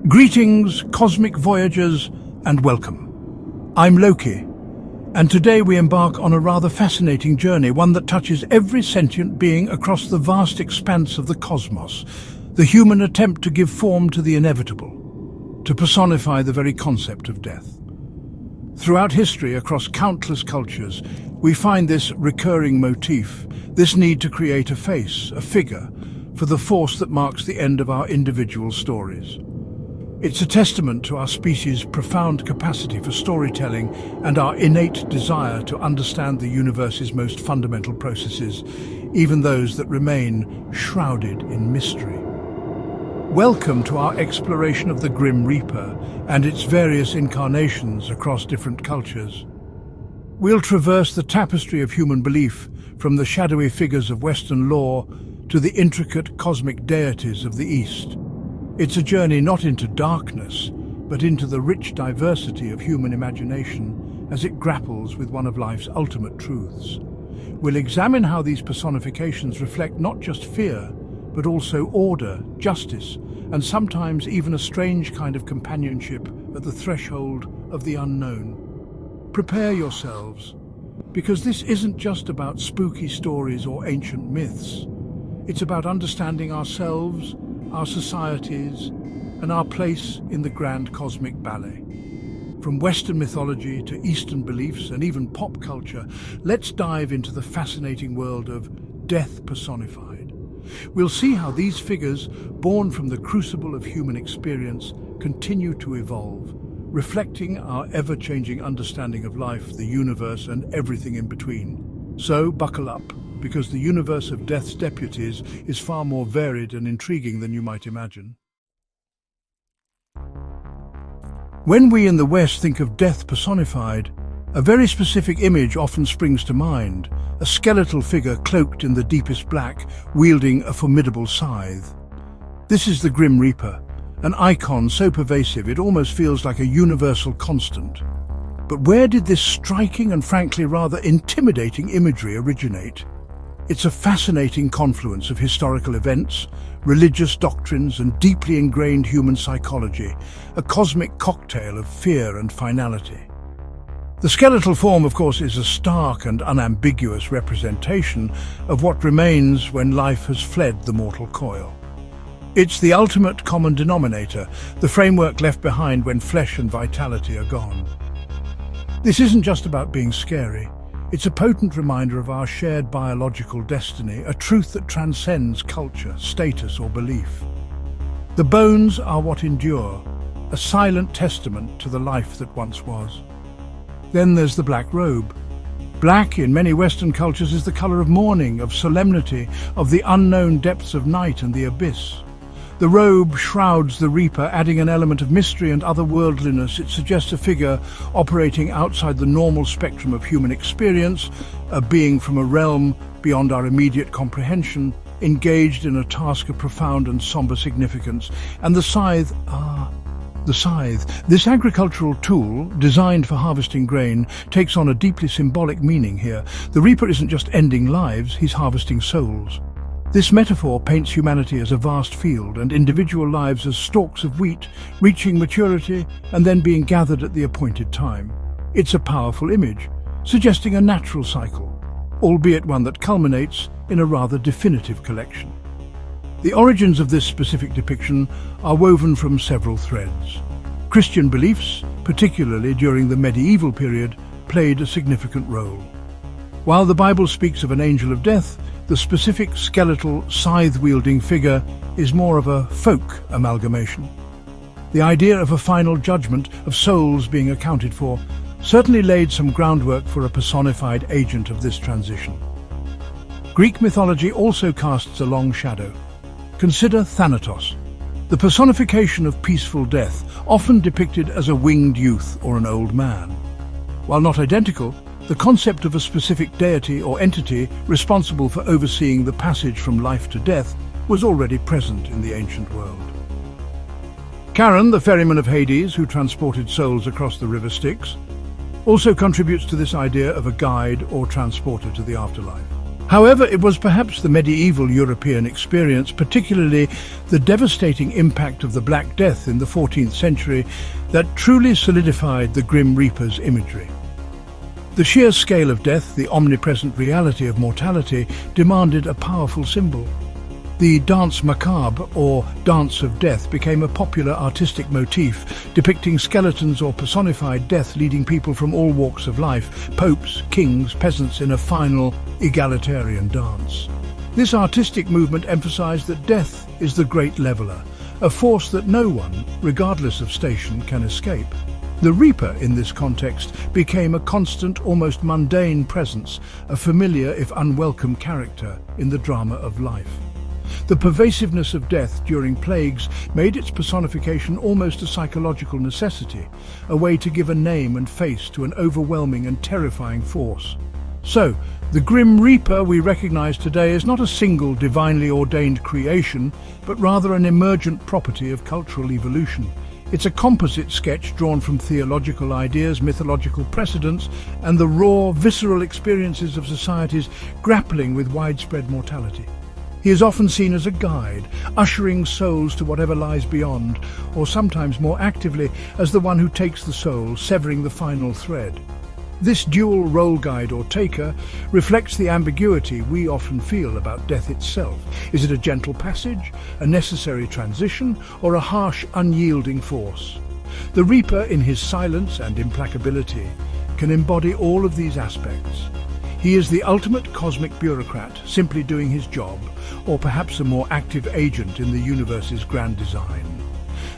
Greetings, cosmic voyagers, and welcome. I'm Loki, and today we embark on a rather fascinating journey, one that touches every sentient being across the vast expanse of the cosmos, the human attempt to give form to the inevitable, to personify the very concept of death. Throughout history, across countless cultures, we find this recurring motif, this need to create a face, a figure, for the force that marks the end of our individual stories. It's a testament to our species' profound capacity for storytelling and our innate desire to understand the universe's most fundamental processes, even those that remain shrouded in mystery. Welcome to our exploration of the Grim Reaper and its various incarnations across different cultures. We'll traverse the tapestry of human belief, from the shadowy figures of Western lore to the intricate cosmic deities of the East. It's a journey not into darkness, but into the rich diversity of human imagination as it grapples with one of life's ultimate truths. We'll examine how these personifications reflect not just fear, but also order, justice, and sometimes even a strange kind of companionship at the threshold of the unknown. Prepare yourselves, because this isn't just about spooky stories or ancient myths. It's about understanding ourselves, our societies, and our place in the grand cosmic ballet. From Western mythology to Eastern beliefs and even pop culture, let's dive into the fascinating world of death personified. We'll see how these figures, born from the crucible of human experience, continue to evolve, reflecting our ever-changing understanding of life, the universe, and everything in between. So, buckle up, because the universe of Death's deputies is far more varied and intriguing than you might imagine. When we in the West think of death personified, a very specific image often springs to mind, a skeletal figure cloaked in the deepest black, wielding a formidable scythe. This is the Grim Reaper, an icon so pervasive it almost feels like a universal constant. But where did this striking and frankly rather intimidating imagery originate? It's a fascinating confluence of historical events, religious doctrines, and deeply ingrained human psychology, a cosmic cocktail of fear and finality. The skeletal form, of course, is a stark and unambiguous representation of what remains when life has fled the mortal coil. It's the ultimate common denominator, the framework left behind when flesh and vitality are gone. This isn't just about being scary. It's a potent reminder of our shared biological destiny, a truth that transcends culture, status, or belief. The bones are what endure, a silent testament to the life that once was. Then there's the black robe. Black in many Western cultures is the color of mourning, of solemnity, of the unknown depths of night and the abyss. The robe shrouds the Reaper, adding an element of mystery and otherworldliness. It suggests a figure operating outside the normal spectrum of human experience, a being from a realm beyond our immediate comprehension, engaged in a task of profound and somber significance. And the scythe, this agricultural tool, designed for harvesting grain, takes on a deeply symbolic meaning here. The Reaper isn't just ending lives, he's harvesting souls. This metaphor paints humanity as a vast field and individual lives as stalks of wheat, reaching maturity and then being gathered at the appointed time. It's a powerful image, suggesting a natural cycle, albeit one that culminates in a rather definitive collection. The origins of this specific depiction are woven from several threads. Christian beliefs, particularly during the medieval period, played a significant role. While the Bible speaks of an angel of death, the specific skeletal, scythe-wielding figure is more of a folk amalgamation. The idea of a final judgment, of souls being accounted for, certainly laid some groundwork for a personified agent of this transition. Greek mythology also casts a long shadow. Consider Thanatos, the personification of peaceful death, often depicted as a winged youth or an old man. While not identical, the concept of a specific deity or entity responsible for overseeing the passage from life to death was already present in the ancient world. Charon, the ferryman of Hades, who transported souls across the river Styx, also contributes to this idea of a guide or transporter to the afterlife. However, it was perhaps the medieval European experience, particularly the devastating impact of the Black Death in the 14th century, that truly solidified the Grim Reaper's imagery. The sheer scale of death, the omnipresent reality of mortality, demanded a powerful symbol. The danse macabre, or dance of death, became a popular artistic motif, depicting skeletons or personified death leading people from all walks of life, popes, kings, peasants, in a final, egalitarian dance. This artistic movement emphasized that death is the great leveler, a force that no one, regardless of station, can escape. The Reaper, in this context, became a constant, almost mundane presence, a familiar if unwelcome character in the drama of life. The pervasiveness of death during plagues made its personification almost a psychological necessity, a way to give a name and face to an overwhelming and terrifying force. So, the Grim Reaper we recognize today is not a single divinely ordained creation, but rather an emergent property of cultural evolution. It's a composite sketch drawn from theological ideas, mythological precedents, and the raw, visceral experiences of societies grappling with widespread mortality. He is often seen as a guide, ushering souls to whatever lies beyond, or sometimes more actively as the one who takes the soul, severing the final thread. This dual role guide or taker reflects the ambiguity we often feel about death itself. Is it a gentle passage, a necessary transition, or a harsh, unyielding force? The Reaper, in his silence and implacability, can embody all of these aspects. He is the ultimate cosmic bureaucrat, simply doing his job, or perhaps a more active agent in the universe's grand design.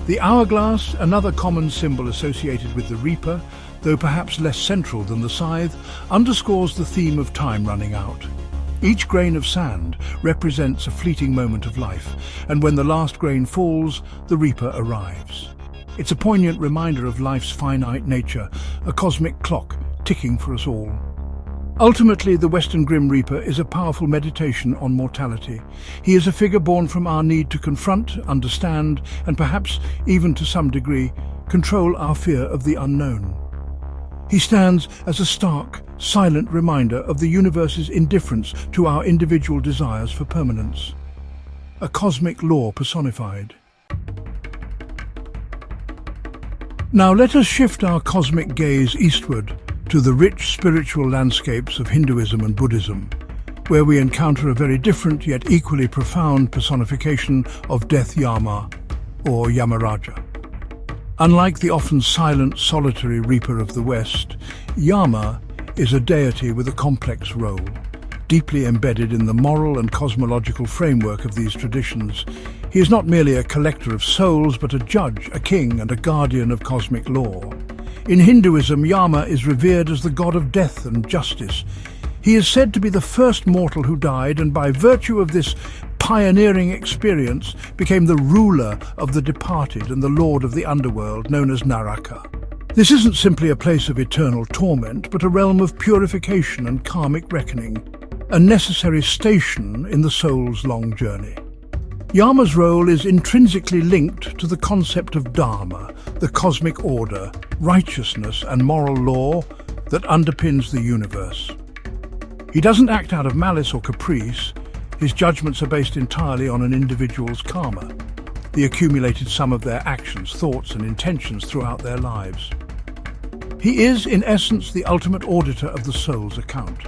The hourglass, another common symbol associated with the Reaper, though perhaps less central than the scythe, underscores the theme of time running out. Each grain of sand represents a fleeting moment of life, and when the last grain falls, the Reaper arrives. It's a poignant reminder of life's finite nature, a cosmic clock ticking for us all. Ultimately, the Western Grim Reaper is a powerful meditation on mortality. He is a figure born from our need to confront, understand, and perhaps, even to some degree, control our fear of the unknown. He stands as a stark, silent reminder of the universe's indifference to our individual desires for permanence. A cosmic law personified. Now let us shift our cosmic gaze eastward to the rich spiritual landscapes of Hinduism and Buddhism, where we encounter a very different yet equally profound personification of death Yama, or Yamaraja. Unlike the often silent, solitary Reaper of the West, Yama is a deity with a complex role. Deeply embedded in the moral and cosmological framework of these traditions, he is not merely a collector of souls, but a judge, a king, and a guardian of cosmic law. In Hinduism, Yama is revered as the god of death and justice. He is said to be the first mortal who died, and by virtue of this pioneering experience became the ruler of the departed and the lord of the underworld, known as Naraka. This isn't simply a place of eternal torment, but a realm of purification and karmic reckoning, a necessary station in the soul's long journey. Yama's role is intrinsically linked to the concept of dharma, the cosmic order, righteousness and moral law that underpins the universe. He doesn't act out of malice or caprice. His judgments are based entirely on an individual's karma, the accumulated sum of their actions, thoughts and intentions throughout their lives. He is, in essence, the ultimate auditor of the soul's account.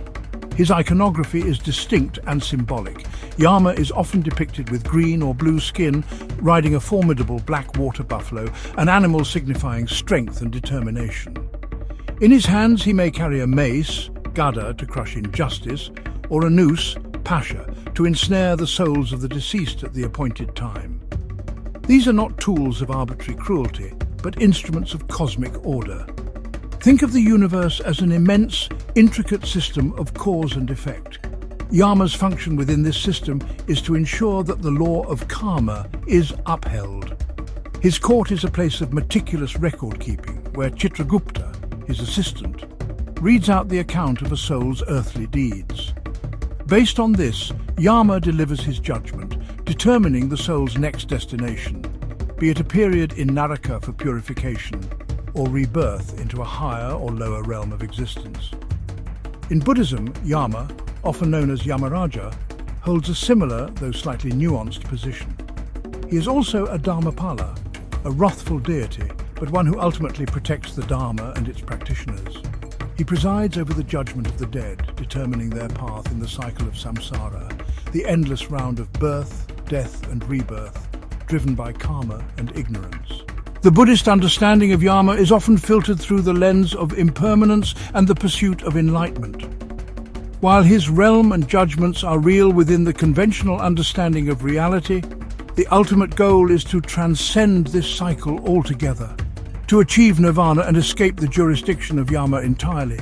His iconography is distinct and symbolic. Yama is often depicted with green or blue skin, riding a formidable black water buffalo, an animal signifying strength and determination. In his hands he may carry a mace, gada, to crush injustice, or a noose, pasha, to ensnare the souls of the deceased at the appointed time. These are not tools of arbitrary cruelty, but instruments of cosmic order. Think of the universe as an immense, intricate system of cause and effect. Yama's function within this system is to ensure that the law of karma is upheld. His court is a place of meticulous record-keeping, where Chitragupta, his assistant, reads out the account of a soul's earthly deeds. Based on this, Yama delivers his judgment, determining the soul's next destination, be it a period in Naraka for purification, or rebirth into a higher or lower realm of existence. In Buddhism, Yama, often known as Yamaraja, holds a similar, though slightly nuanced position. He is also a Dharmapala, a wrathful deity, but one who ultimately protects the Dharma and its practitioners. He presides over the judgment of the dead, determining their path in the cycle of samsara, the endless round of birth, death and rebirth, driven by karma and ignorance. The Buddhist understanding of Yama is often filtered through the lens of impermanence and the pursuit of enlightenment. While his realm and judgments are real within the conventional understanding of reality, the ultimate goal is to transcend this cycle altogether, to achieve nirvana and escape the jurisdiction of Yama entirely.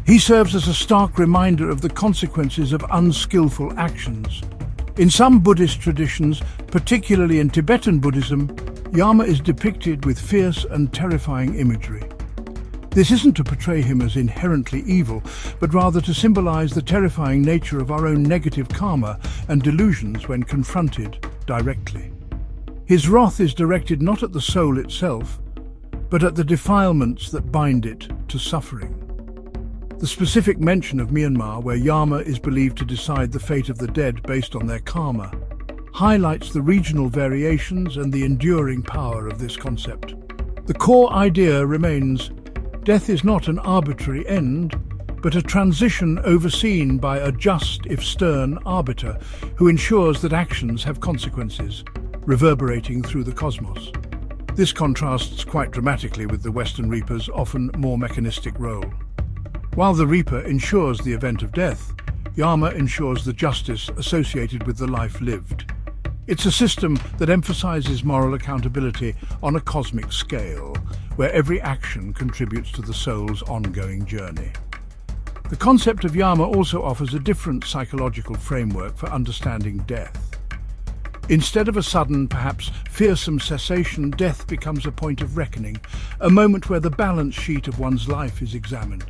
He serves as a stark reminder of the consequences of unskillful actions. In some Buddhist traditions, particularly in Tibetan Buddhism, Yama is depicted with fierce and terrifying imagery. This isn't to portray him as inherently evil, but rather to symbolize the terrifying nature of our own negative karma and delusions when confronted directly. His wrath is directed not at the soul itself, but at the defilements that bind it to suffering. The specific mention of Myanmar, where Yama is believed to decide the fate of the dead based on their karma, highlights the regional variations and the enduring power of this concept. The core idea remains: death is not an arbitrary end, but a transition overseen by a just, if stern, arbiter who ensures that actions have consequences, reverberating through the cosmos. This contrasts quite dramatically with the Western Reaper's often more mechanistic role. While the Reaper ensures the event of death, Yama ensures the justice associated with the life lived. It's a system that emphasizes moral accountability on a cosmic scale, where every action contributes to the soul's ongoing journey. The concept of Yama also offers a different psychological framework for understanding death. Instead of a sudden, perhaps fearsome cessation, death becomes a point of reckoning, a moment where the balance sheet of one's life is examined.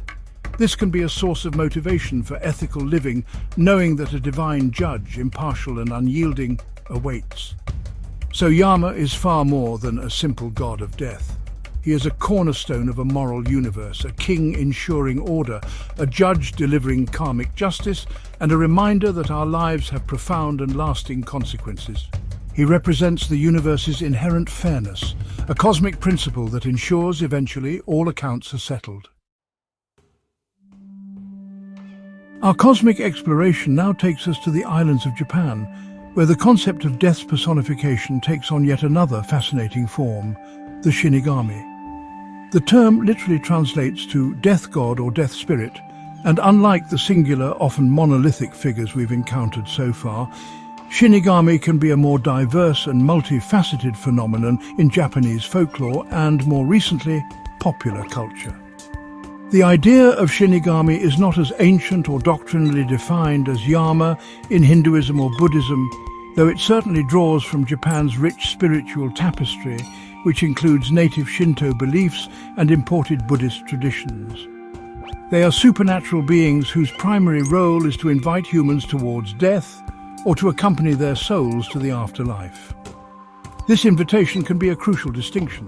This can be a source of motivation for ethical living, knowing that a divine judge, impartial and unyielding, awaits. So Yama is far more than a simple god of death. He is a cornerstone of a moral universe, a king ensuring order, a judge delivering karmic justice, and a reminder that our lives have profound and lasting consequences. He represents the universe's inherent fairness, a cosmic principle that ensures eventually all accounts are settled. Our cosmic exploration now takes us to the islands of Japan, where the concept of death's personification takes on yet another fascinating form, the Shinigami. The term literally translates to death god or death spirit, and unlike the singular, often monolithic figures we've encountered so far, Shinigami can be a more diverse and multifaceted phenomenon in Japanese folklore and, more recently, popular culture. The idea of Shinigami is not as ancient or doctrinally defined as Yama in Hinduism or Buddhism, though it certainly draws from Japan's rich spiritual tapestry, which includes native Shinto beliefs and imported Buddhist traditions. They are supernatural beings whose primary role is to invite humans towards death or to accompany their souls to the afterlife. This invitation can be a crucial distinction.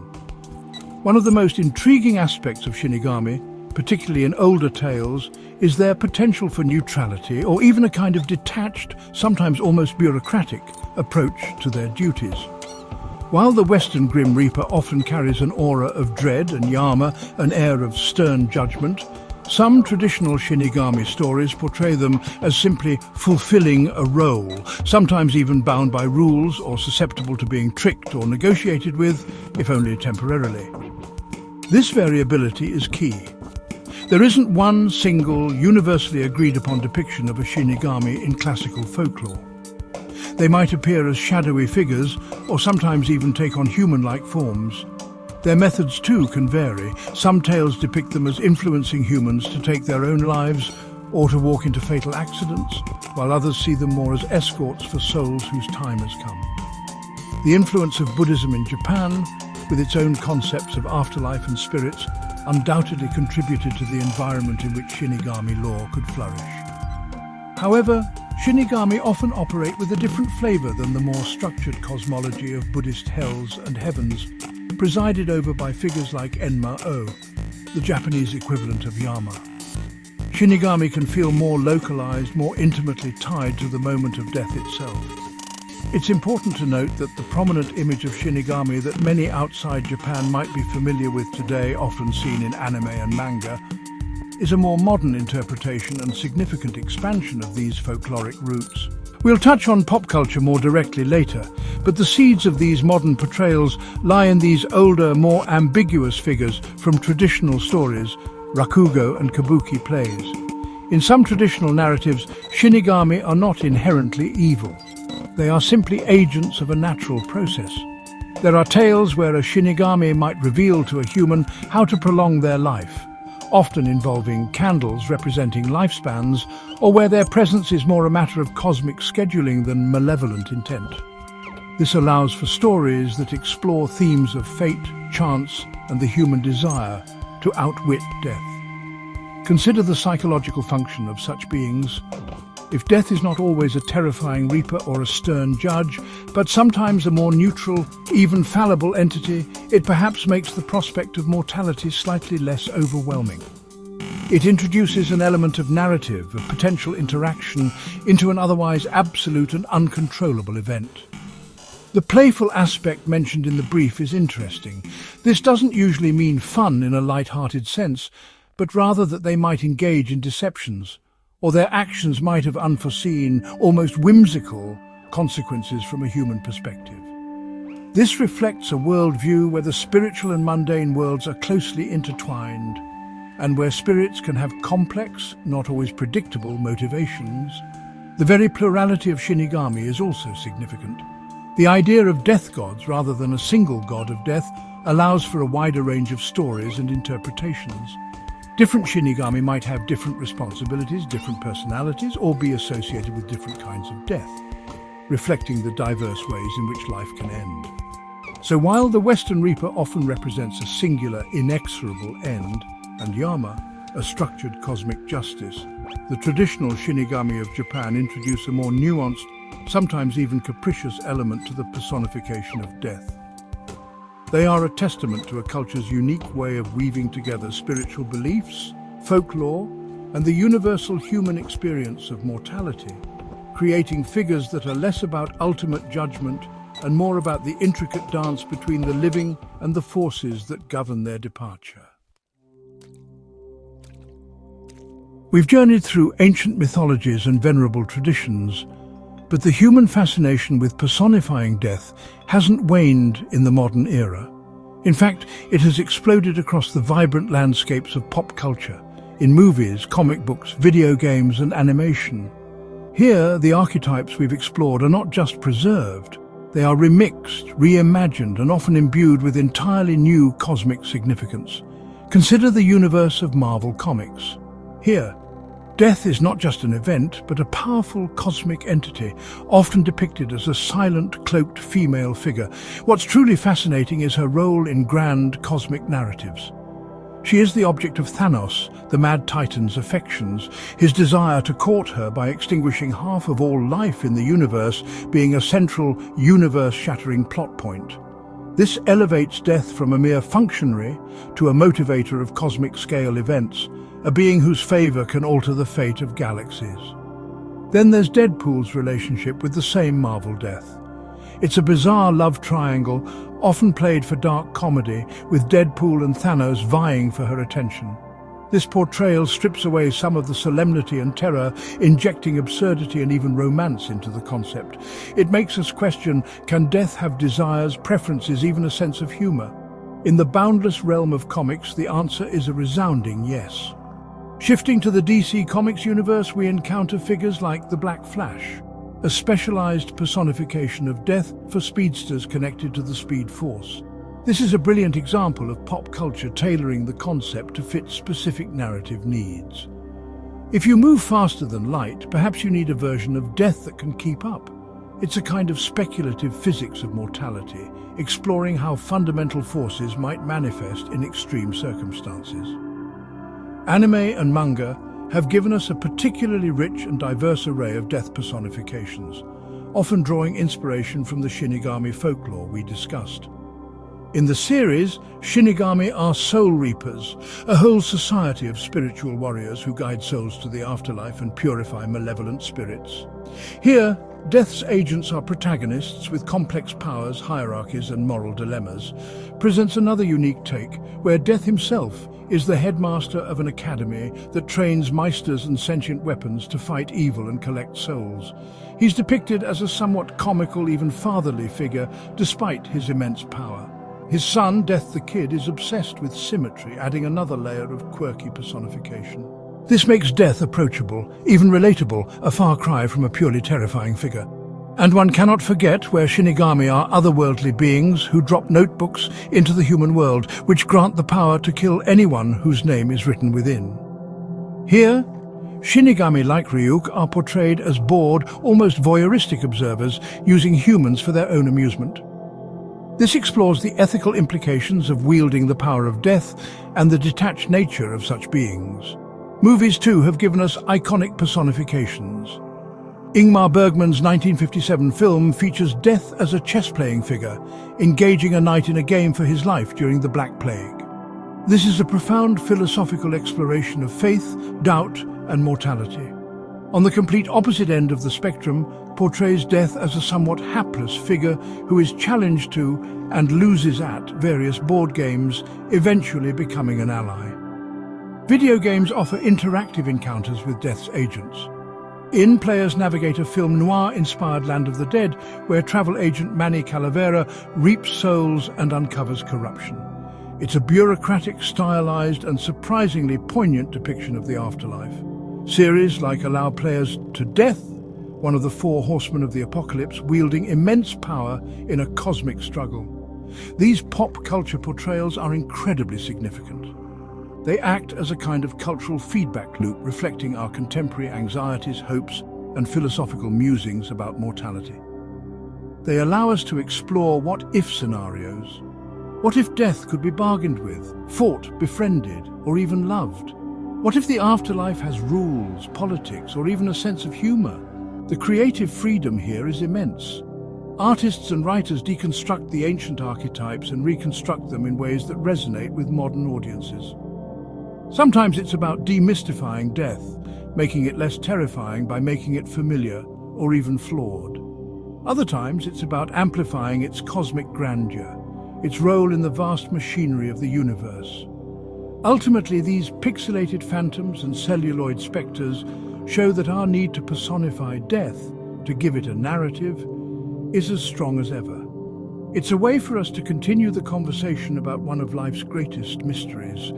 One of the most intriguing aspects of Shinigami, particularly in older tales, is their potential for neutrality or even a kind of detached, sometimes almost bureaucratic, approach to their duties. While the Western Grim Reaper often carries an aura of dread and Yama an air of stern judgment, some traditional Shinigami stories portray them as simply fulfilling a role, sometimes even bound by rules or susceptible to being tricked or negotiated with, if only temporarily. This variability is key. There isn't one single, universally agreed upon depiction of a Shinigami in classical folklore. They might appear as shadowy figures, or sometimes even take on human-like forms. Their methods too can vary. Some tales depict them as influencing humans to take their own lives or to walk into fatal accidents, while others see them more as escorts for souls whose time has come. The influence of Buddhism in Japan, with its own concepts of afterlife and spirits, undoubtedly contributed to the environment in which Shinigami lore could flourish. However, Shinigami often operate with a different flavor than the more structured cosmology of Buddhist hells and heavens, presided over by figures like Enma-O, the Japanese equivalent of Yama. Shinigami can feel more localized, more intimately tied to the moment of death itself. It's important to note that the prominent image of Shinigami that many outside Japan might be familiar with today, often seen in anime and manga, is a more modern interpretation and significant expansion of these folkloric roots. We'll touch on pop culture more directly later, but the seeds of these modern portrayals lie in these older, more ambiguous figures from traditional stories, rakugo and kabuki plays. In some traditional narratives, Shinigami are not inherently evil. They are simply agents of a natural process. There are tales where a Shinigami might reveal to a human how to prolong their life, often involving candles representing lifespans, or where their presence is more a matter of cosmic scheduling than malevolent intent. This allows for stories that explore themes of fate, chance, and the human desire to outwit death. Consider the psychological function of such beings. If death is not always a terrifying reaper or a stern judge, but sometimes a more neutral, even fallible entity, it perhaps makes the prospect of mortality slightly less overwhelming. It introduces an element of narrative, of potential interaction, into an otherwise absolute and uncontrollable event. The playful aspect mentioned in the brief is interesting. This doesn't usually mean fun in a light-hearted sense, but rather that they might engage in deceptions, or their actions might have unforeseen, almost whimsical, consequences from a human perspective. This reflects a worldview where the spiritual and mundane worlds are closely intertwined, and where spirits can have complex, not always predictable, motivations. The very plurality of Shinigami is also significant. The idea of death gods rather than a single god of death allows for a wider range of stories and interpretations. Different Shinigami might have different responsibilities, different personalities, or be associated with different kinds of death, reflecting the diverse ways in which life can end. So while the Western Reaper often represents a singular, inexorable end, and Yama, a structured cosmic justice, the traditional Shinigami of Japan introduce a more nuanced, sometimes even capricious element to the personification of death. They are a testament to a culture's unique way of weaving together spiritual beliefs, folklore, and the universal human experience of mortality, creating figures that are less about ultimate judgment and more about the intricate dance between the living and the forces that govern their departure. We've journeyed through ancient mythologies and venerable traditions, but the human fascination with personifying death hasn't waned in the modern era. In fact, it has exploded across the vibrant landscapes of pop culture, in movies, comic books, video games, and animation. Here, the archetypes we've explored are not just preserved, they are remixed, reimagined, and often imbued with entirely new cosmic significance. Consider the universe of Marvel Comics. Here, death is not just an event, but a powerful cosmic entity, often depicted as a silent, cloaked female figure. What's truly fascinating is her role in grand cosmic narratives. She is the object of Thanos, the Mad Titan's affections, his desire to court her by extinguishing half of all life in the universe being a central, universe-shattering plot point. This elevates death from a mere functionary to a motivator of cosmic-scale events, a being whose favor can alter the fate of galaxies. Then there's Deadpool's relationship with the same Marvel death. It's a bizarre love triangle, often played for dark comedy, with Deadpool and Thanos vying for her attention. This portrayal strips away some of the solemnity and terror, injecting absurdity and even romance into the concept. It makes us question, can death have desires, preferences, even a sense of humor? In the boundless realm of comics, the answer is a resounding yes. Shifting to the DC Comics universe, we encounter figures like the Black Flash, a specialized personification of death for speedsters connected to the Speed Force. This is a brilliant example of pop culture tailoring the concept to fit specific narrative needs. If you move faster than light, perhaps you need a version of death that can keep up. It's a kind of speculative physics of mortality, exploring how fundamental forces might manifest in extreme circumstances. Anime and manga have given us a particularly rich and diverse array of death personifications, often drawing inspiration from the Shinigami folklore we discussed. In the series, Shinigami are soul reapers, a whole society of spiritual warriors who guide souls to the afterlife and purify malevolent spirits. Here, Death's agents are protagonists with complex powers, hierarchies and moral dilemmas. Presents another unique take, where Death himself is the headmaster of an academy that trains meisters and sentient weapons to fight evil and collect souls. He's depicted as a somewhat comical, even fatherly figure, despite his immense power. His son, Death the Kid, is obsessed with symmetry, adding another layer of quirky personification. This makes Death approachable, even relatable, a far cry from a purely terrifying figure. And one cannot forget where Shinigami are otherworldly beings who drop notebooks into the human world, which grant the power to kill anyone whose name is written within. Here, Shinigami, like Ryuk, are portrayed as bored, almost voyeuristic observers, using humans for their own amusement. This explores the ethical implications of wielding the power of death and the detached nature of such beings. Movies, too, have given us iconic personifications. Ingmar Bergman's 1957 film features Death as a chess-playing figure, engaging a knight in a game for his life during the Black Plague. This is a profound philosophical exploration of faith, doubt, and mortality. On the complete opposite end of the spectrum, portrays Death as a somewhat hapless figure who is challenged to and loses at various board games, eventually becoming an ally. Video games offer interactive encounters with Death's agents. Players navigate a film noir-inspired Land of the Dead, where travel agent Manny Calavera reaps souls and uncovers corruption. It's a bureaucratic, stylized, and surprisingly poignant depiction of the afterlife. Series like allow players to Death, one of the four horsemen of the apocalypse, wielding immense power in a cosmic struggle. These pop culture portrayals are incredibly significant. They act as a kind of cultural feedback loop, reflecting our contemporary anxieties, hopes, and philosophical musings about mortality. They allow us to explore what-if scenarios. What if death could be bargained with, fought, befriended, or even loved? What if the afterlife has rules, politics, or even a sense of humor? The creative freedom here is immense. Artists and writers deconstruct the ancient archetypes and reconstruct them in ways that resonate with modern audiences. Sometimes it's about demystifying death, making it less terrifying by making it familiar or even flawed. Other times it's about amplifying its cosmic grandeur, its role in the vast machinery of the universe. Ultimately, these pixelated phantoms and celluloid spectres show that our need to personify death, to give it a narrative, is as strong as ever. It's a way for us to continue the conversation about one of life's greatest mysteries,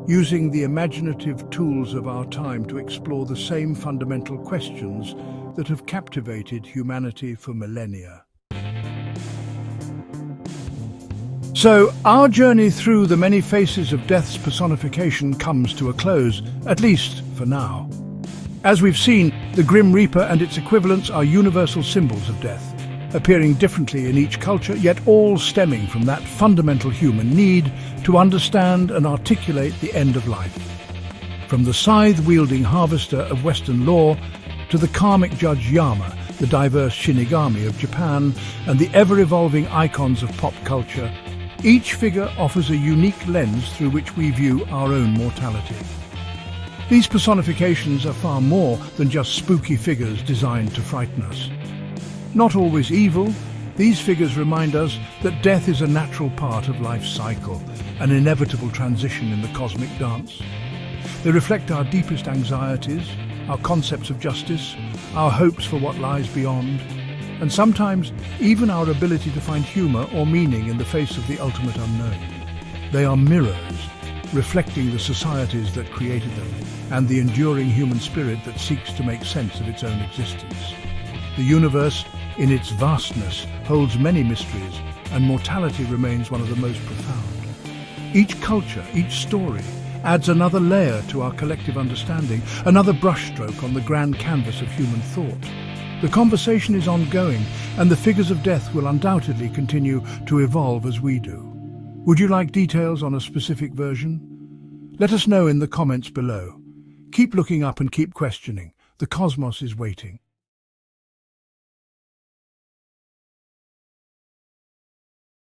using the imaginative tools of our time to explore the same fundamental questions that have captivated humanity for millennia. So, our journey through the many faces of death's personification comes to a close, at least for now. As we've seen, the Grim Reaper and its equivalents are universal symbols of death, appearing differently in each culture, yet all stemming from that fundamental human need to understand and articulate the end of life. From the scythe-wielding harvester of Western lore to the karmic judge Yama, the diverse Shinigami of Japan, and the ever-evolving icons of pop culture, each figure offers a unique lens through which we view our own mortality. These personifications are far more than just spooky figures designed to frighten us. Not always evil, these figures remind us that death is a natural part of life's cycle, an inevitable transition in the cosmic dance. They reflect our deepest anxieties, our concepts of justice, our hopes for what lies beyond, and sometimes even our ability to find humor or meaning in the face of the ultimate unknown. They are mirrors, reflecting the societies that created them and the enduring human spirit that seeks to make sense of its own existence. The universe, in its vastness, holds many mysteries, and mortality remains one of the most profound. Each culture, each story, adds another layer to our collective understanding, another brushstroke on the grand canvas of human thought. The conversation is ongoing, and the figures of death will undoubtedly continue to evolve as we do. Would you like details on a specific version? Let us know in the comments below. Keep looking up and keep questioning. The cosmos is waiting.